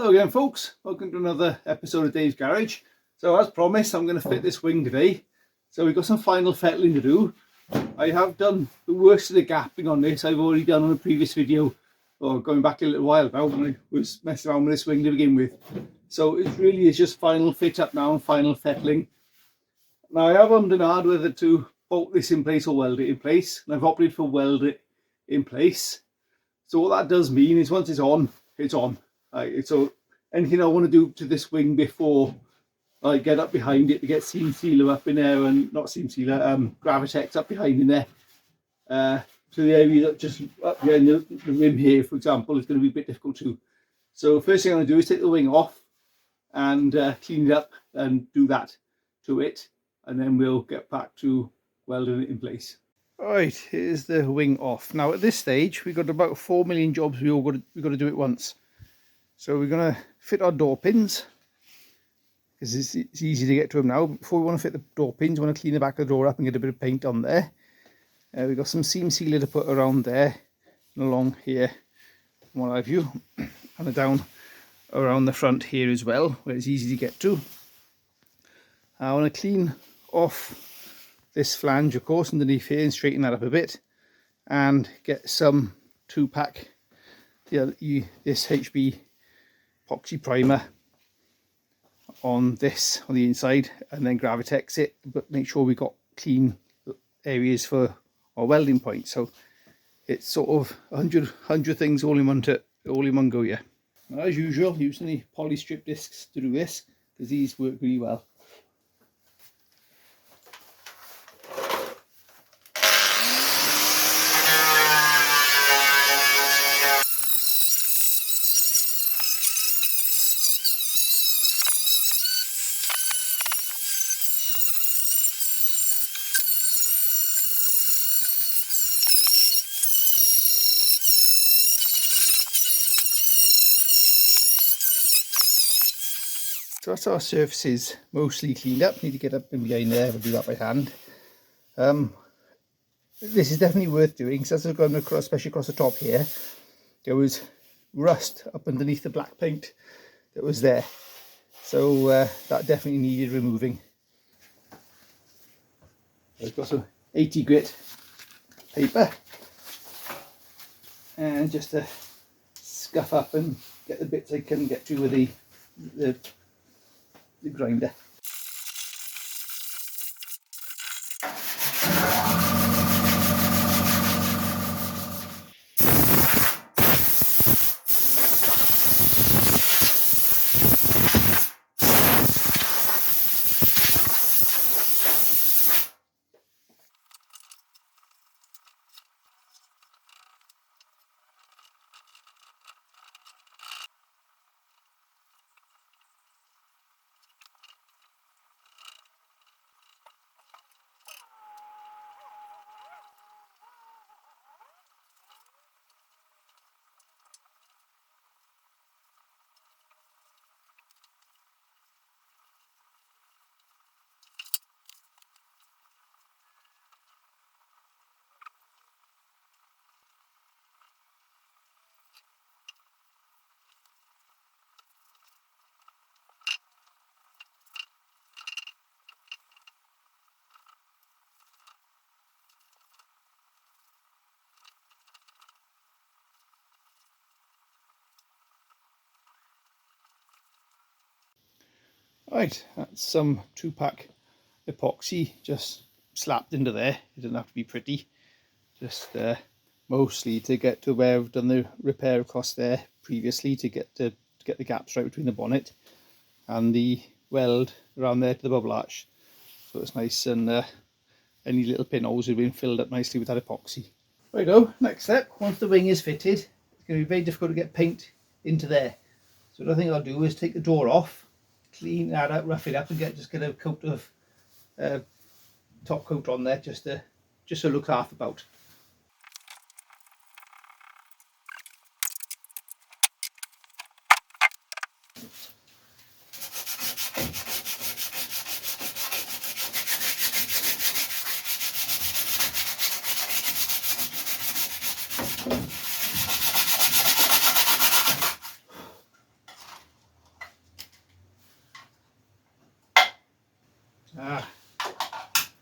Hello again folks, welcome to another episode of Dave's Garage. So as promised, I'm going to fit this wing today. So we've got some final fettling to do. I have done the worst of the gapping on this. I've already done on a previous video, or going back a little while now when I was messing around with this wing to begin with. So it really is just final fit up now and final fettling. Now I have ummed and ahed whether to bolt this in place or weld it in place, and I've opted for weld it in place. So what that does mean is once it's on, it's on. So anything I want to do to this wing before I get up behind it to get seam sealer up in there, and not seam sealer, Gravitex up behind in there. So the area that just up here in the rim here, for example, is going to be a bit difficult too. So first thing I'm going to do is take the wing off and clean it up and do that to it, and then we'll get back to welding it in place. Right, here's the wing off. Now at this stage we've got about 4 million jobs we've got to do it once. So we're going to fit our door pins, because it's easy to get to them now. Before we want to fit the door pins, we want to clean the back of the door up and get a bit of paint on there. We've got some seam sealer to put around there and along here, from what I view, and down around the front here as well, where it's easy to get to. I want to clean off this flange, of course, underneath here, and straighten that up a bit, and get some 2-pack, this HB epoxy primer on this on the inside, and then Gravitex it, but make sure we got clean areas for our welding point. So it's sort of 100 things all in one go. Yeah, as usual, using the poly strip discs to do this, because these work really well. So that's our surfaces mostly cleaned up. Need to get up in behind there, we'll do that by hand. This is definitely worth doing, because as I've gone across, especially across the top here, there was rust up underneath the black paint that was there. So that definitely needed removing. I've got some 80 grit paper, and just to scuff up and get the bits I can get to with the grinder. Right, that's some 2-pack epoxy just slapped into there. It doesn't have to be pretty, just mostly to get to where I've done the repair across there previously, to get the gaps right between the bonnet and the weld around there to the bubble arch, so it's nice, and any little pinholes have been filled up nicely with that epoxy. Righto, next step, once the wing is fitted, it's going to be very difficult to get paint into there. So what I think I'll do is take the door off, clean that out, rough it up, and just get a coat of top coat on there, just to look half about.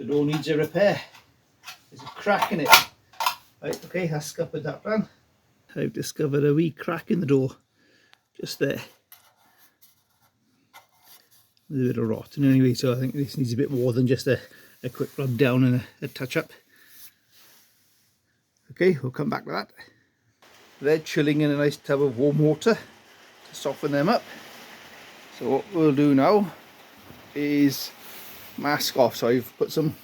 the door needs a repair. There's a crack in it. Right, okay, that's scuppered that plan. I've discovered a wee crack in the door, just there. With a bit of rot. And anyway, so I think this needs a bit more than just a quick rub down and a touch up. Okay, we'll come back to that. They're chilling in a nice tub of warm water to soften them up. So what we'll do now is mask off. So I've put some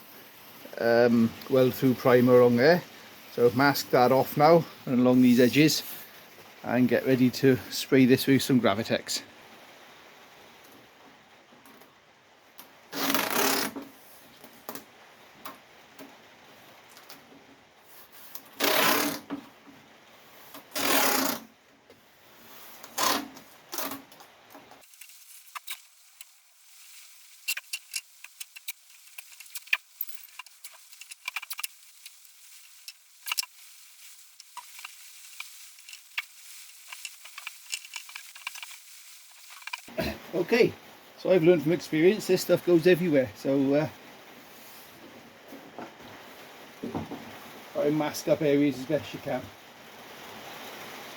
weld through primer on there. So mask that off now and along these edges, and get ready to spray this with some Gravitex. Okay, so I've learned from experience this stuff goes everywhere, so try and mask up areas as best you can.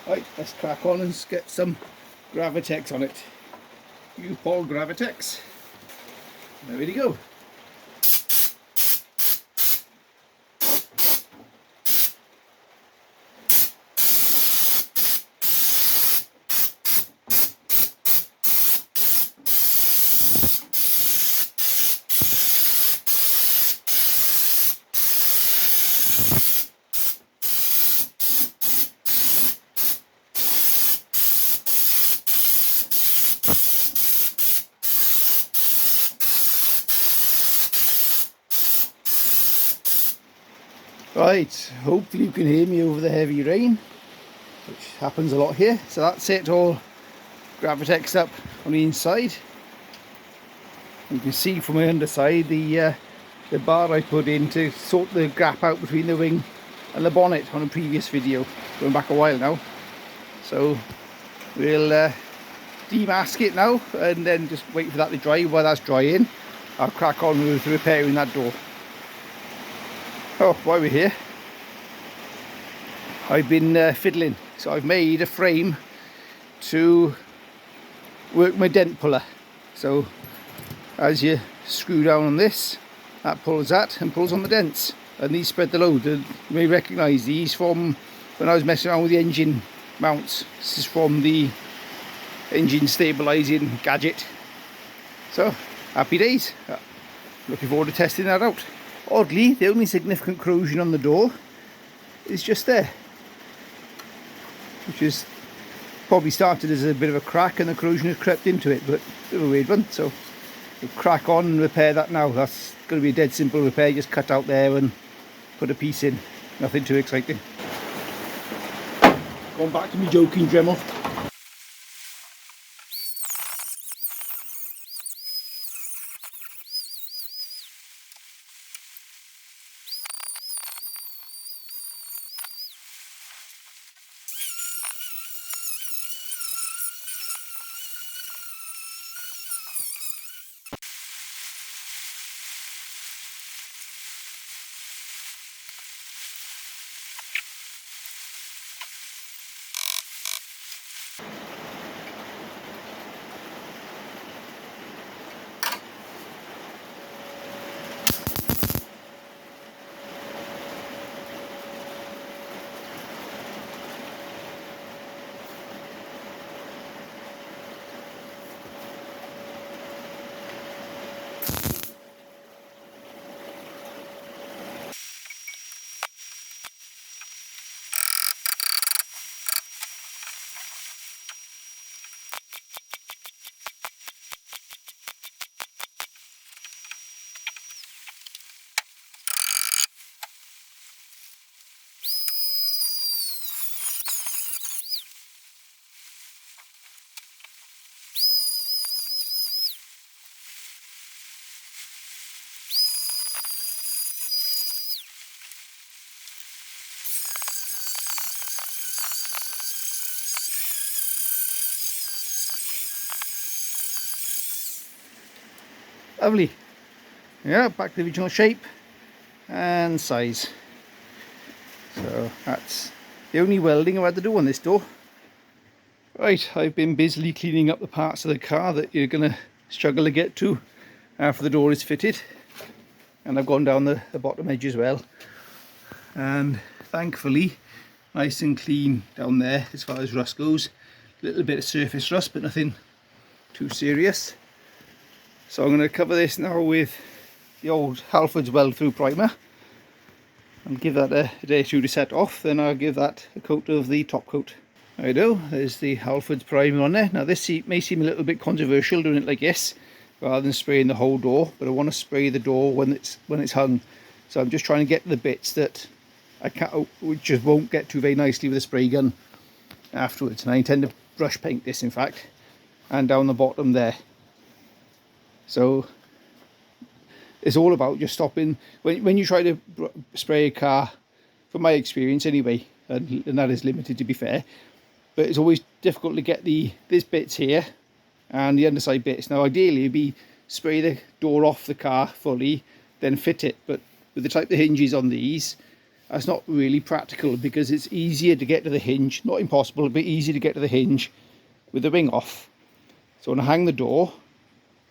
Right, let's crack on and get some Gravitex on it. You Paul Gravitex. There we go. Right, hopefully you can hear me over the heavy rain, which happens a lot here. So that's it, all Gravitex up on the inside. You can see from my underside the bar I put in to sort the gap out between the wing and the bonnet on a previous video, going back a while now. So we'll demask it now and then just wait for that to dry. While that's drying, I'll crack on with repairing that door. Oh, while we're here, I've been fiddling. So I've made a frame to work my dent puller. So as you screw down on this, that pulls that and pulls on the dents. And these spread the load. You may recognise these from when I was messing around with the engine mounts. This is from the engine stabilising gadget. So, happy days. Looking forward to testing that out. Oddly, the only significant corrosion on the door is just there, which is probably started as a bit of a crack and the corrosion has crept into it, but a bit of a weird one. So we'll crack on and repair that now. That's going to be a dead simple repair, just cut out there and put a piece in. Nothing too exciting. Going back to me joking Dremel. Lovely. Yeah, back to the original shape and size. So that's the only welding I've had to do on this door. Right, I've been busily cleaning up the parts of the car that you're going to struggle to get to after the door is fitted. And I've gone down the bottom edge as well. And thankfully, nice and clean down there as far as rust goes. A little bit of surface rust, but nothing too serious. So I'm going to cover this now with the old Halford's weld through primer and give that a day or two to set off. Then I'll give that a coat of the top coat. There we go, there's the Halford's primer on there. Now this may seem a little bit controversial doing it like this rather than spraying the whole door, but I want to spray the door when it's hung. So I'm just trying to get the bits that I can't, which just won't get to very nicely with a spray gun afterwards. And I intend to brush paint this, in fact, and down the bottom there. So it's all about just stopping when you try to spray a car, from my experience anyway, and that is limited to be fair, but it's always difficult to get these bits here and the underside bits. Now ideally it'd be spray the door off the car fully, then fit it, but with the type of hinges on these, that's not really practical, because it's easier to get to the hinge, not impossible, but easier to get to the hinge with the wing off. So when I hang the door,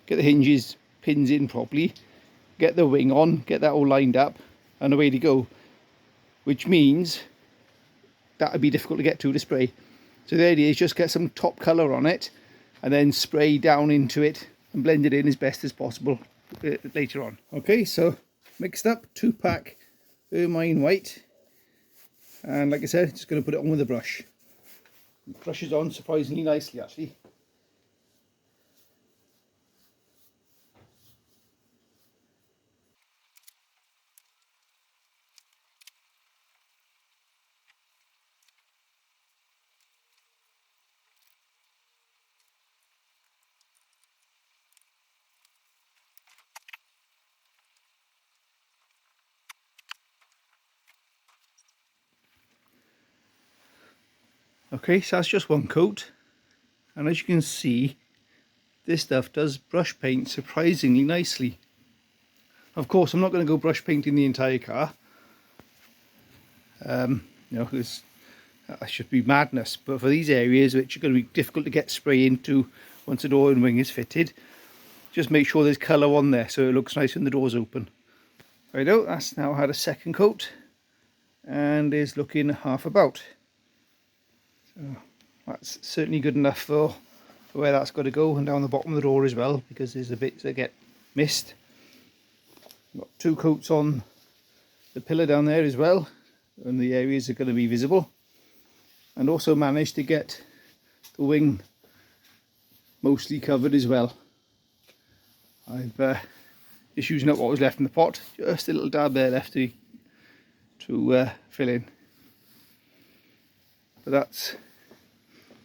get the hinges pins in properly, get the wing on, get that all lined up, and away to go. Which means that would be difficult to get to spray. So the idea is just get some top colour on it and then spray down into it and blend it in as best as possible later on. Okay, so mixed up 2-pack ermine white, and like I said, just going to put it on with a brush. It brushes on surprisingly nicely actually. Okay, so that's just one coat, and as you can see, this stuff does brush paint surprisingly nicely. Of course, I'm not going to go brush painting the entire car. You know, that should be madness. But for these areas which are going to be difficult to get spray into once the door and wing is fitted, just make sure there's colour on there so it looks nice when the door's open. Righto, that's now had a second coat and is looking half about. So that's certainly good enough for where that's got to go, and down the bottom of the door as well, because there's the bits that get missed. Got 2 coats on the pillar down there as well, and the areas are going to be visible, and also managed to get the wing mostly covered as well. I've just using up what was left in the pot, just a little dab there left to fill in. But that's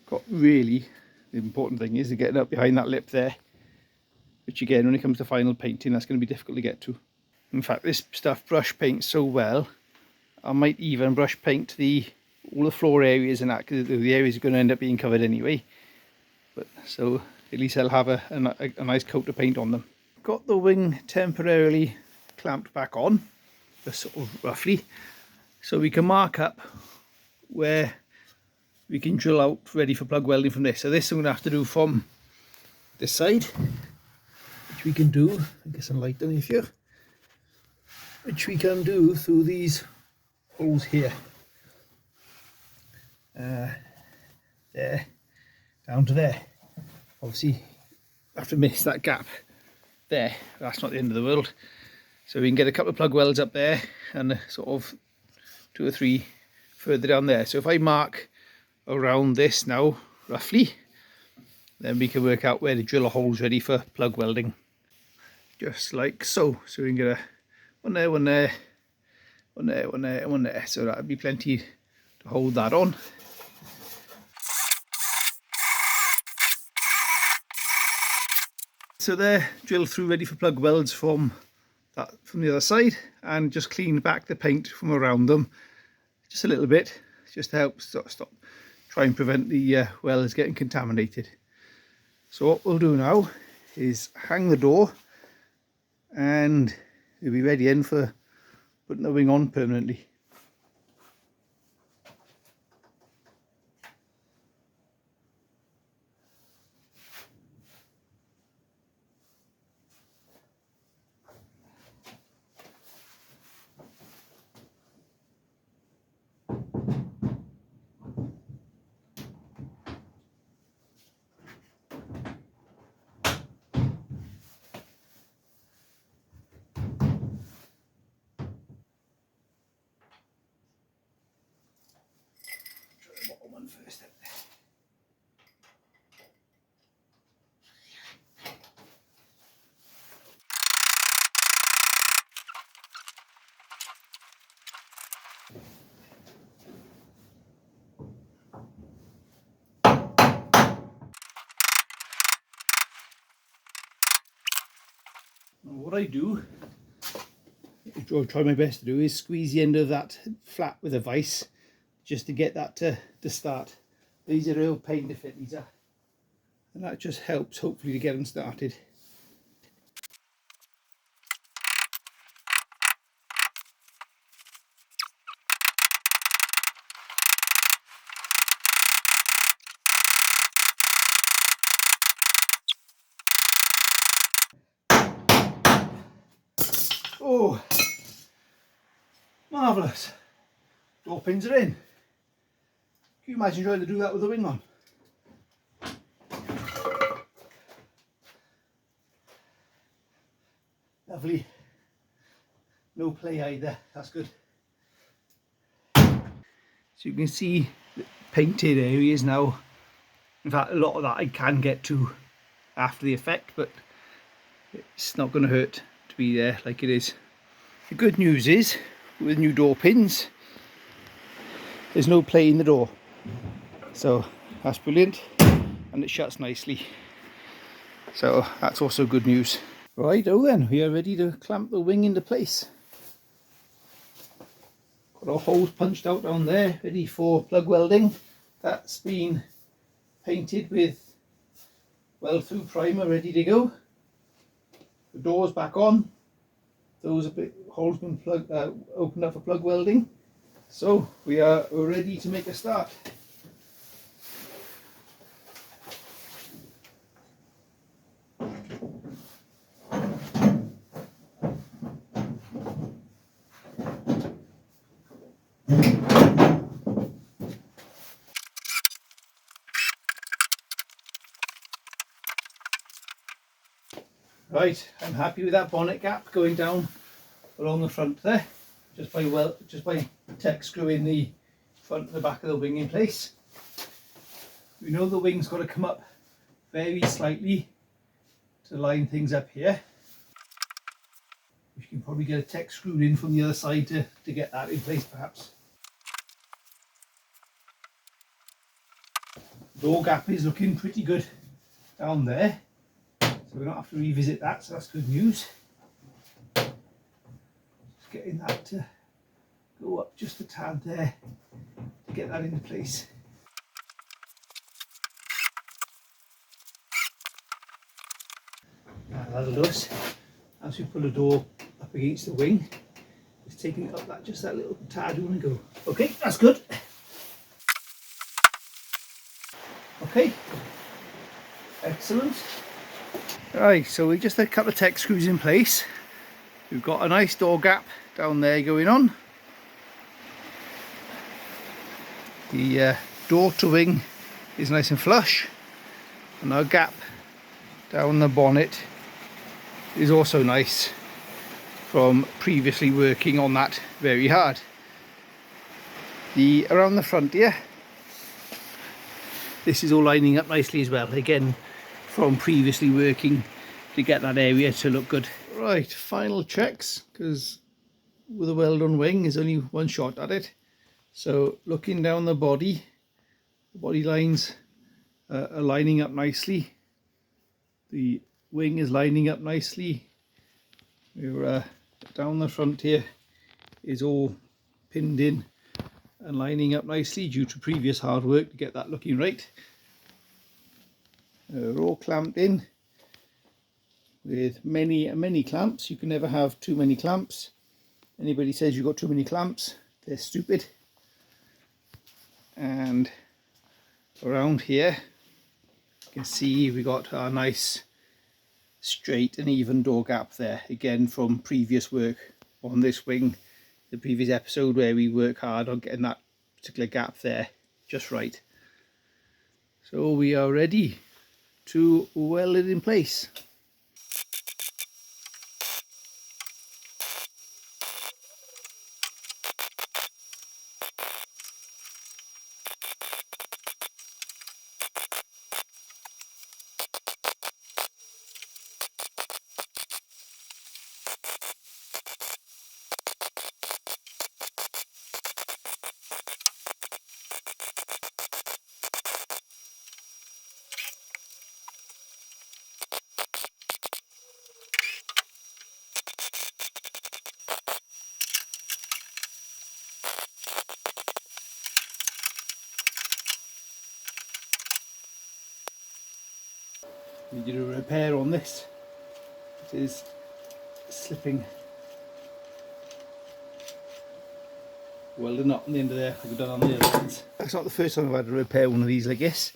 got really, the important thing is to get it up behind that lip there, which again, when it comes to final painting, that's going to be difficult to get to. In fact, this stuff brush paints so well, I might even brush paint all the floor areas and that, because the areas are going to end up being covered anyway. But so at least I'll have a nice coat of paint on them. Got the wing temporarily clamped back on, just sort of roughly, so we can mark up where we can drill out ready for plug welding from this. So this I'm going to have to do from this side, which we can do, get some light underneath here, which we can do through these holes here. There, down to there. Obviously, I have to miss that gap there. That's not the end of the world. So we can get a couple of plug welds up there and sort of 2 or 3 further down there. So if I mark around this now, roughly, then we can work out where to drill a holes ready for plug welding. Just like so. So we can get one there, one there, one there, one there, and one there. So that'll be plenty to hold that on. So there, drilled through ready for plug welds from the other side, and just clean back the paint from around them just a little bit, just to help try and prevent the welds getting contaminated. So what we'll do now is hang the door and it'll be ready then for putting the wing on permanently. One first then. What I do, I'll try my best to do, is squeeze the end of that flat with a vice just to get that to start. These are real pain to fit, these are, and that just helps hopefully to get them started. Oh, marvellous. Door pins are in. Can you imagine trying to do that with the wing on? Lovely. No play either, that's good. So you can see the painted areas now. In fact, a lot of that I can get to after the effect, but it's not going to hurt to be there like it is. The good news is, with new door pins, there's no play in the door. So that's brilliant, and it shuts nicely. So that's also good news. Right, oh then, we are ready to clamp the wing into place. Got our holes punched out down there, ready for plug welding. That's been painted with weld through primer, ready to go. The door's back on. Those holes been opened up for plug welding. So we're ready to make a start. Right, I'm happy with that bonnet gap going down along the front there, just by tech screwing the front and the back of the wing in place. We know the wing's got to come up very slightly to line things up here. We can probably get a tech screwed in from the other side to get that in place perhaps. Door gap is looking pretty good down there, so we don't have to revisit that, so that's good news. Just getting that to go up just a tad there to get that into place. Now that'll do us. As we pull the door up against the wing, it's taking it up that just that little tad we want to go. Okay, that's good. Okay, excellent. Right, so we just had a couple of tech screws in place. We've got a nice door gap down there going on. The door to wing is nice and flush, and our gap down the bonnet is also nice from previously working on that very hard. Around the front here, this is all lining up nicely as well, again from previously working to get that area to look good. Right, final checks, because with a weld on wing there's only one shot at it. So looking down the body lines are lining up nicely. The wing is lining up nicely. We're down the front here is all pinned in and lining up nicely due to previous hard work to get that looking right. We're all clamped in. with many clamps. You can never have too many clamps. Anybody says you've got too many clamps, they're stupid. And around here you can see we got our nice straight and even door gap there, again from previous work on this wing, the previous episode where we work hard on getting that particular gap there just right. So we are ready to weld it in place. We did a repair on this. It is slipping. Welding up on the end of there like we've done on the other ones. That's not the first time I've had to repair one of these like this.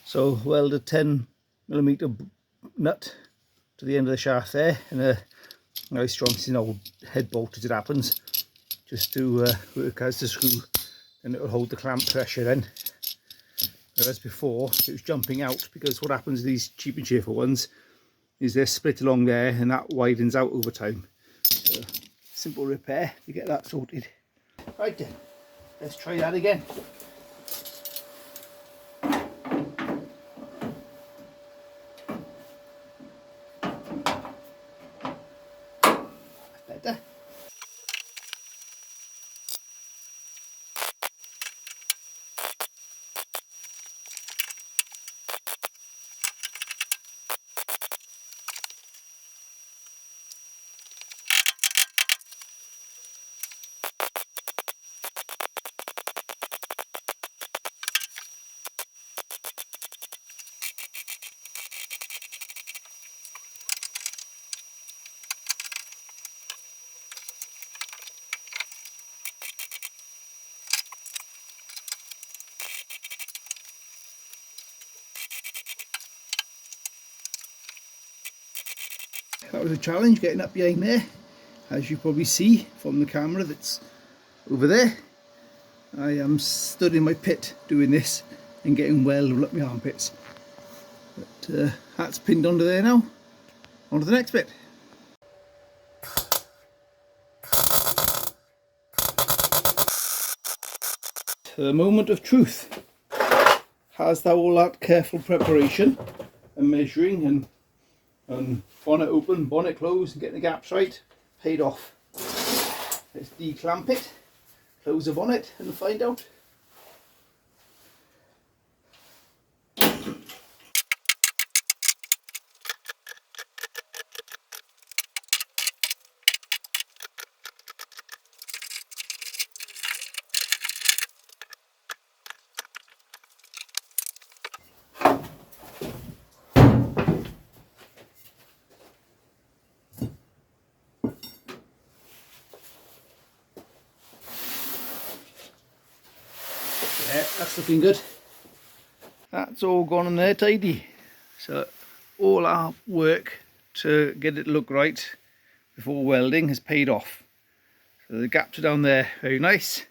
So weld a 10mm nut to the end of the shaft there, and a nice strong old head bolt as it happens, just to work as the screw, and it will hold the clamp pressure then. Whereas before it was jumping out, because what happens with these cheap and cheerful ones is they're split along there and that widens out over time. So simple repair to get that sorted. Right then, let's try that again. That's better. That was a challenge getting up behind there, as you probably see from the camera that's over there. I am stood in my pit doing this and getting well up my armpits. But that's pinned onto there now. On to the next bit. The moment of truth. Has that all that careful preparation and measuring and bonnet open, bonnet closed, and getting the gaps right paid off? Let's declamp it, close the bonnet and find out. Yeah, that's looking good. That's all gone in there tidy. So all our work to get it to look right before welding has paid off. So the gaps are down there, very nice.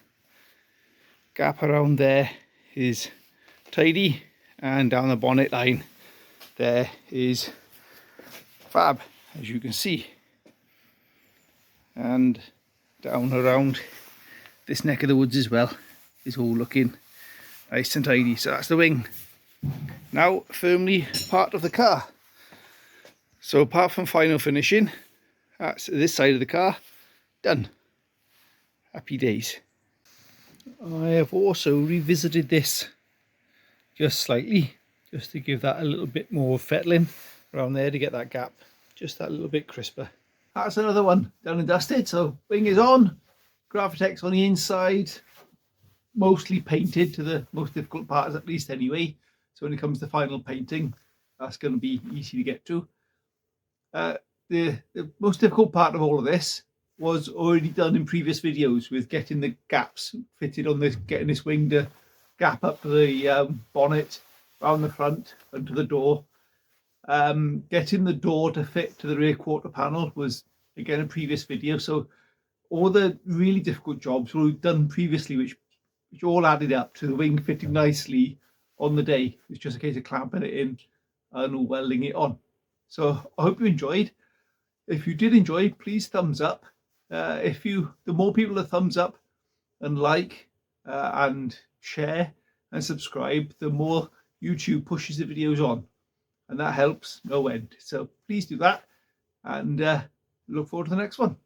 Gap around there is tidy, and down the bonnet line there is fab, as you can see. And down around this neck of the woods as well is all looking nice and tidy. So that's the wing. Now firmly part of the car. So apart from final finishing, that's this side of the car done. Happy days. I have also revisited this just slightly, just to give that a little bit more fettling around there to get that gap just that little bit crisper. That's another one done and dusted. So wing is on, Gravitex on the inside, mostly painted to the most difficult parts at least anyway. So when it comes to final painting, that's going to be easy to get to. The most difficult part of all of this was already done in previous videos, with getting the gaps fitted on this, getting this wing to gap up to the bonnet around the front and to the door. Getting the door to fit to the rear quarter panel was again a previous video. So all the really difficult jobs were done previously, which all added up to the wing fitting nicely on the day. It's just a case of clamping it in and welding it on. So I hope you enjoyed. If you did enjoy, please thumbs up. The more people that thumbs up and like and share and subscribe, the more YouTube pushes the videos on, and that helps no end. So please do that, and look forward to the next one.